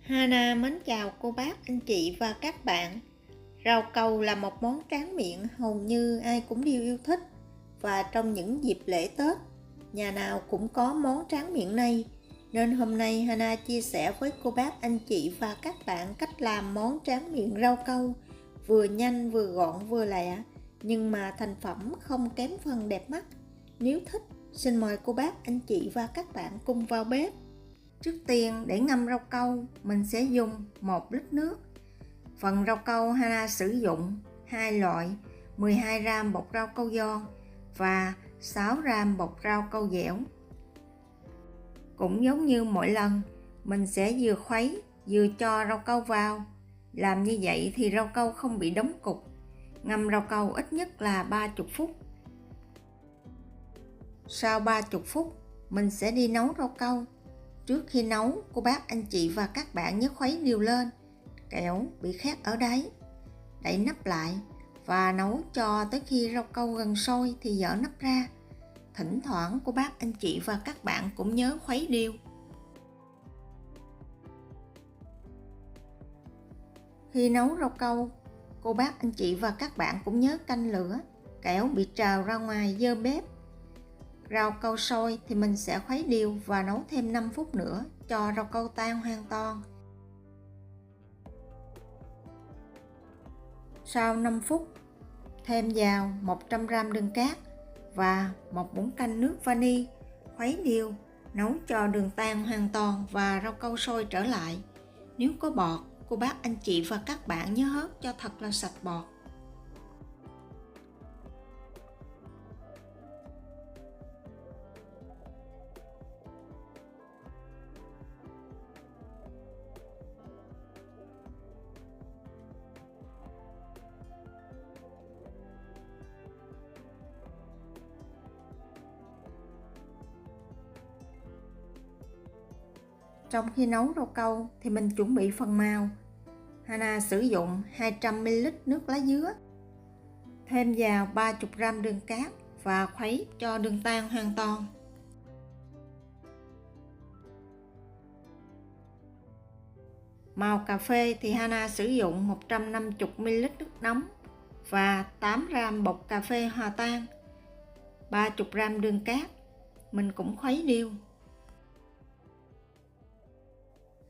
Hana mến chào cô bác, anh chị và các bạn. Rau câu là một món tráng miệng hầu như ai cũng đều yêu thích. Và trong những dịp lễ Tết, nhà nào cũng có món tráng miệng này. Nên hôm nay Hana chia sẻ với cô bác, anh chị và các bạn cách làm món tráng miệng rau câu. Vừa nhanh, vừa gọn, vừa lẹ, nhưng mà thành phẩm không kém phần đẹp mắt. Nếu thích, xin mời cô bác, anh chị và các bạn cùng vào bếp. Trước tiên, để ngâm rau câu, mình sẽ dùng 1 lít nước. Phần rau câu Hana sử dụng 2 loại, 12 gram bột rau câu giòn và 6 gram bột rau câu dẻo. Cũng giống như mỗi lần, mình sẽ vừa khuấy vừa cho rau câu vào. Làm như vậy thì rau câu không bị đóng cục. Ngâm rau câu ít nhất là 30 phút. Sau 30 phút, mình sẽ đi nấu rau câu. Trước khi nấu, cô bác, anh chị và các bạn nhớ khuấy đều lên, kẻo bị khét ở đáy. Đậy nắp lại và nấu cho tới khi rau câu gần sôi thì dỡ nắp ra. Thỉnh thoảng cô bác, anh chị và các bạn cũng nhớ khuấy đều. Khi nấu rau câu, cô bác, anh chị và các bạn cũng nhớ canh lửa, kẻo bị trào ra ngoài dơ bếp. Rau câu sôi thì mình sẽ khuấy đều và nấu thêm 5 phút nữa cho rau câu tan hoàn toàn. Sau 5 phút, thêm vào 100 g đường cát và 1 muỗng canh nước vani, khuấy đều, nấu cho đường tan hoàn toàn và rau câu sôi trở lại. Nếu có bọt, cô bác, anh chị và các bạn nhớ hớt cho thật là sạch bọt. Trong khi nấu rau câu thì mình chuẩn bị phần màu. Hana sử dụng 200 ml nước lá dứa, thêm vào 30 g đường cát và khuấy cho đường tan hoàn toàn. Màu cà phê thì Hana sử dụng 150 ml nước nóng và 8 g bột cà phê hòa tan, 30 g đường cát. Mình cũng khuấy đều.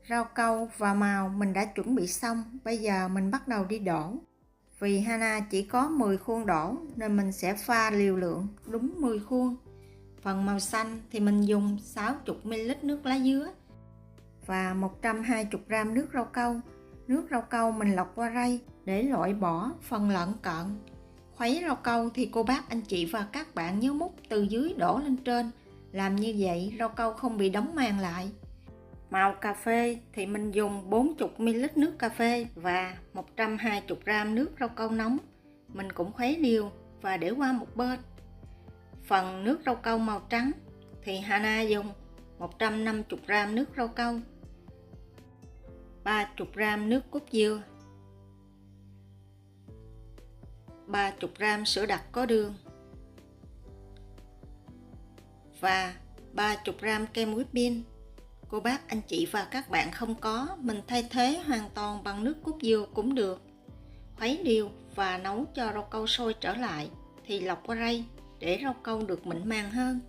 Rau câu và màu mình đã chuẩn bị xong, bây giờ mình bắt đầu đi đổ. Vì Hana chỉ có 10 khuôn đổ nên mình sẽ pha liều lượng đúng 10 khuôn. Phần màu xanh thì mình dùng 60 ml nước lá dứa và 120 g nước rau câu. Nước rau câu mình lọc qua rây để loại bỏ phần lợn cợn. Khuấy rau câu thì cô bác, anh chị và các bạn nhớ múc từ dưới đổ lên trên. Làm như vậy rau câu không bị đóng màng lại. Màu cà phê thì mình dùng 40 ml nước cà phê và 120 g nước rau câu nóng. Mình cũng khuấy đều và để qua một bên. Phần nước rau câu màu trắng thì Hana dùng 150 g nước rau câu, 30 g nước cốt dừa, 30 g sữa đặc có đường và 30 g kem whipping. Cô bác, anh chị và các bạn không có, mình thay thế hoàn toàn bằng nước cốt dừa cũng được. Khuấy đều và nấu cho rau câu sôi trở lại thì lọc qua rây để rau câu được mịn màng hơn.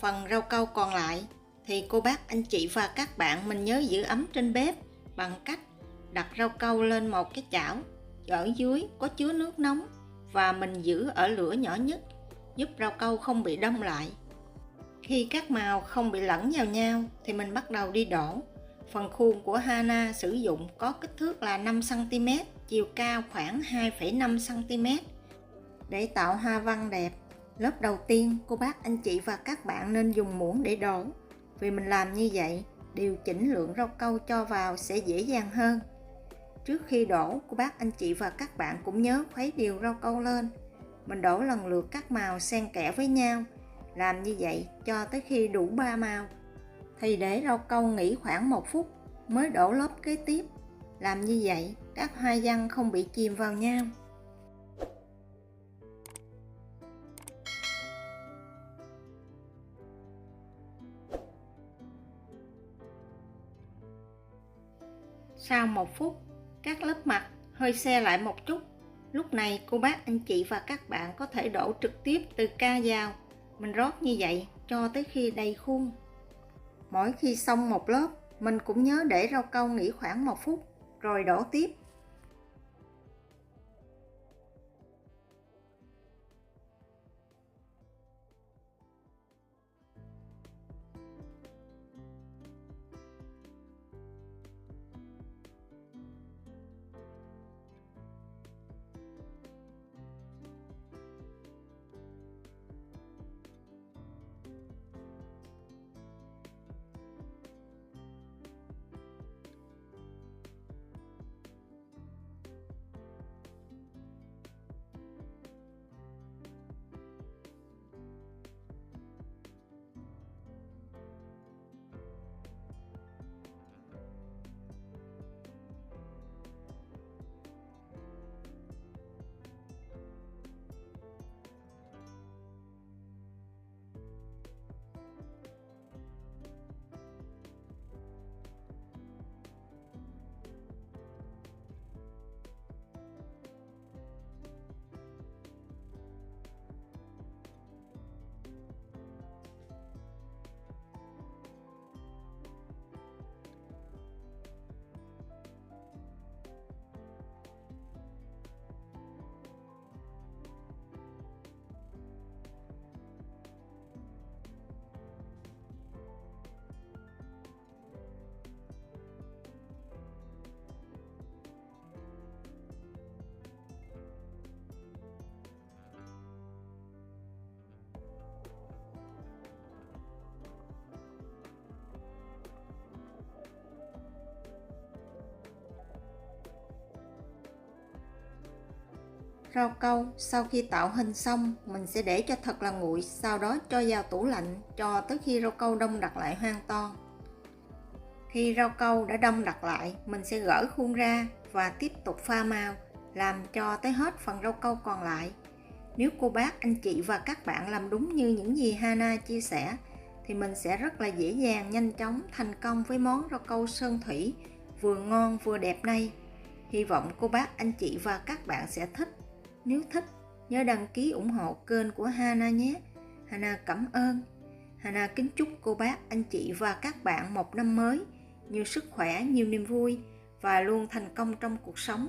Phần rau câu còn lại thì cô bác, anh chị và các bạn mình nhớ giữ ấm trên bếp bằng cách đặt rau câu lên một cái chảo, ở dưới có chứa nước nóng và mình giữ ở lửa nhỏ nhất, giúp rau câu không bị đông lại. Khi các màu không bị lẫn vào nhau thì mình bắt đầu đi đổ. Phần khuôn của Hana sử dụng có kích thước là 5 cm, chiều cao khoảng 2,5 cm. Để tạo hoa văn đẹp, lớp đầu tiên cô bác, anh chị và các bạn nên dùng muỗng để đổ. Vì mình làm như vậy, điều chỉnh lượng rau câu cho vào sẽ dễ dàng hơn. Trước khi đổ, cô bác, anh chị và các bạn cũng nhớ khuấy đều rau câu lên. Mình đổ lần lượt các màu xen kẽ với nhau. Làm như vậy cho tới khi đủ 3 màu. Thì để rau câu nghỉ khoảng 1 phút mới đổ lớp kế tiếp. Làm như vậy các hoa văn không bị chìm vào nhau. Sau 1 phút, các lớp mặt hơi se lại một chút. Lúc này cô bác, anh chị và các bạn có thể đổ trực tiếp từ ca vào. Mình rót như vậy cho tới khi đầy khuôn. Mỗi khi xong một lớp, mình cũng nhớ để rau câu nghỉ khoảng 1 phút rồi đổ tiếp. Rau câu sau khi tạo hình xong, mình sẽ để cho thật là nguội, sau đó cho vào tủ lạnh cho tới khi rau câu đông đặc lại hoàn toàn. Khi rau câu đã đông đặc lại, mình sẽ gỡ khuôn ra và tiếp tục pha màu, làm cho tới hết phần rau câu còn lại. Nếu cô bác, anh chị và các bạn làm đúng như những gì Hana chia sẻ, thì mình sẽ rất là dễ dàng, nhanh chóng thành công với món rau câu sơn thủy vừa ngon vừa đẹp này. Hy vọng cô bác, anh chị và các bạn sẽ thích. Nếu thích, nhớ đăng ký ủng hộ kênh của Hana nhé. Hana cảm ơn. Hana kính chúc cô bác, anh chị và các bạn một năm mới nhiều sức khỏe, nhiều niềm vui và luôn thành công trong cuộc sống.